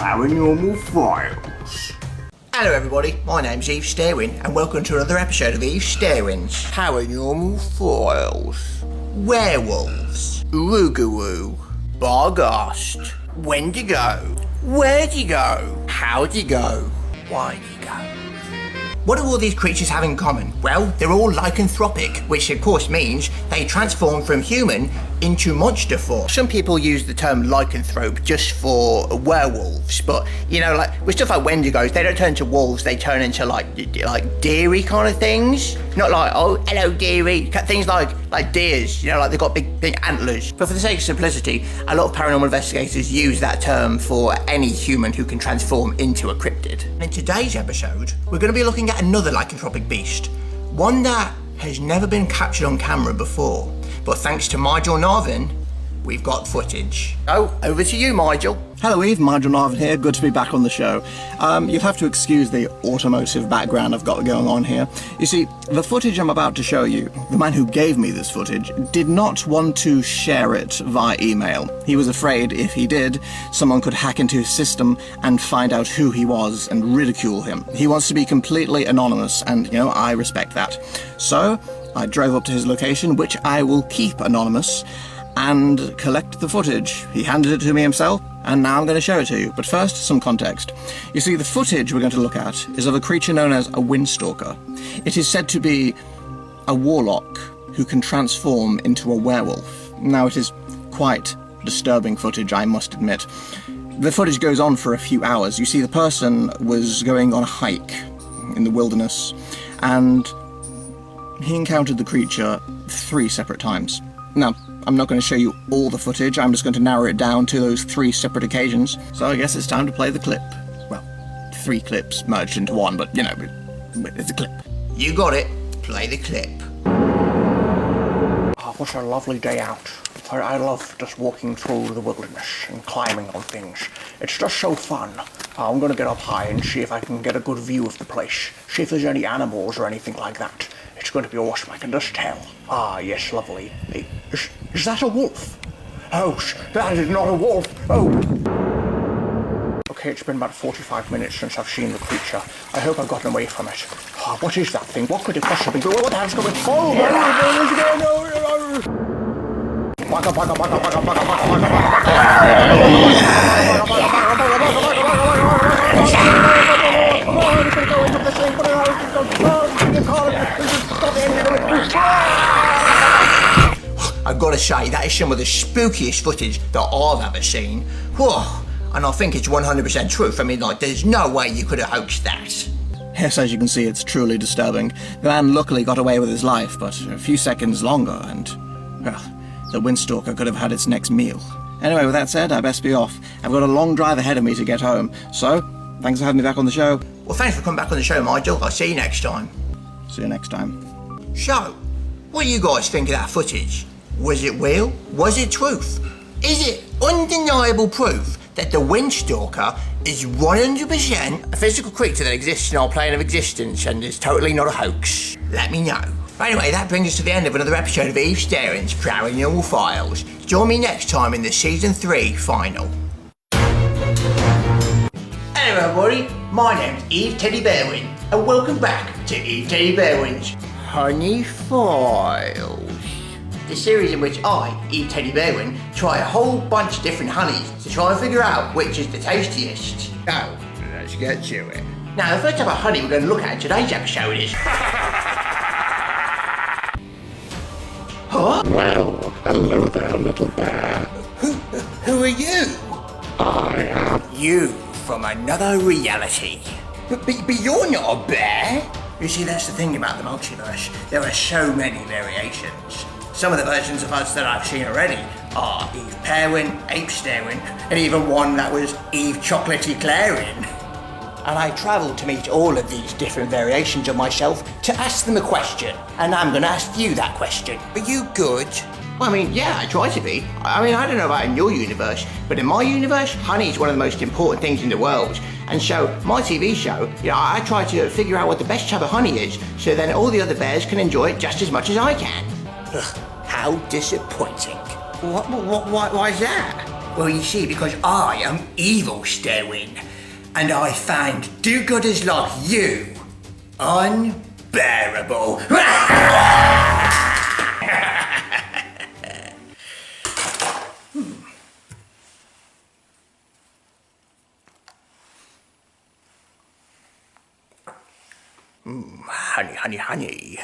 Paranormal Files. Hello everybody, my name's Eve Sterwin and welcome to another episode of Eve Sterwin's Paranormal Files. Werewolves, Rougarou, Barghast, Wendigo, where'd you go, how'd you go, why'd you go? What do all these creatures have in common? Well, they're all lycanthropic, which of course means they transform from human into monster form. Some people use the term lycanthrope just for werewolves, but you know, like with stuff like Wendigos, they don't turn into wolves, they turn into like deery kind of things. Not like, oh, hello dearie, things like deers, you know, like they've got big antlers. But for the sake of simplicity, a lot of paranormal investigators use that term for any human who can transform into a cryptid. And in today's episode, we're going to be looking at another lycanthropic beast, one that has never been captured on camera before. But thanks to Nigel Narvin, we've got footage. Oh, over to you, Nigel. Hello Eve, Nigel Narvin here, good to be back on the show. You'll have to excuse the automotive background I've got going on here. You see, the footage I'm about to show you, the man who gave me this footage did not want to share it via email. He was afraid if he did, someone could hack into his system and find out who he was and ridicule him. He wants to be completely anonymous and, you know, I respect that. So, I drove up to his location, which I will keep anonymous, and collect the footage. He handed it to me himself, and now I'm going to show it to you. But first, some context. You see, the footage we're going to look at is of a creature known as a Winstalker. It is said to be a warlock who can transform into a werewolf. Now, it is quite disturbing footage, I must admit. The footage goes on for a few hours. You see, the person was going on a hike in the wilderness, and he encountered the creature 3 separate times. Now, I'm not going to show you all the footage, I'm just going to narrow it down to those 3 separate occasions. So I guess it's time to play the clip. Well, 3 clips merged into one, but you know, it's a clip. You got it. Play the clip. Oh, what a lovely day out. I love just walking through the wilderness and climbing on things. It's just so fun. I'm going to get up high and see if I can get a good view of the place. See if there's any animals or anything like that. It's going to be awesome, I can just tell. Ah, yes, lovely. Is that a wolf? Oh, that is not a wolf. Oh. Okay, it's been about 45 minutes since I've seen the creature. I hope I've gotten away from it. Oh, what is that thing? What could it possibly be? What the hell's going on? Oh, there it is again. Oh. Bugger, bugger, bugger, bugger, bugger, bugger, I've got to say, that is some of the spookiest footage that I've ever seen. Whoa, and I think it's 100% truth. I mean, like, there's no way you could have hoaxed that. Yes, as you can see, it's truly disturbing. The man luckily got away with his life, but a few seconds longer and, well, the Winstalker could have had its next meal. Anyway, with that said, I best be off. I've got a long drive ahead of me to get home, so thanks for having me back on the show. Well, thanks for coming back on the show, Nigel. I'll see you next time. See you next time. So, what do you guys think of that footage? Was it real? Was it truth? Is it undeniable proof that the Winstalker is 100% a physical creature that exists in our plane of existence and is totally not a hoax? Let me know. Anyway, that brings us to the end of another episode of Eve Sterwin's Paranormal Files. Join me next time in the Season 3 final. Hello everybody, my name's Eve Teddy Bearwin, and welcome back to Eve Teddy Bearwin's Honey Files. The series in which I, Eve Teddy Bearwin, try a whole bunch of different honeys to try and figure out which is the tastiest. Now, let's get to it. Now, the first type of honey we're going to look at in today's episode is... Huh? Well, hello there, little bear. Who are you? I am. You from another reality. But you're not a bear. You see, that's the thing about the multiverse. There are so many variations. Some of the versions of us that I've seen already are Eve Pearwin, Ape Sterwin, and even one that was Eve Chocolatey Clarion. And I travelled to meet all of these different variations of myself to ask them a question. And I'm going to ask you that question. Are you good? Well, I mean, yeah, I try to be. I mean, I don't know about in your universe, but in my universe, honey is one of the most important things in the world. And so, my TV show, you know, I try to figure out what the best type of honey is, so then all the other bears can enjoy it just as much as I can. Ugh, how disappointing. Why is that? Well, you see, because I am Evil Sterwin, and I find do-gooders like you unbearable. Honey, honey, honey.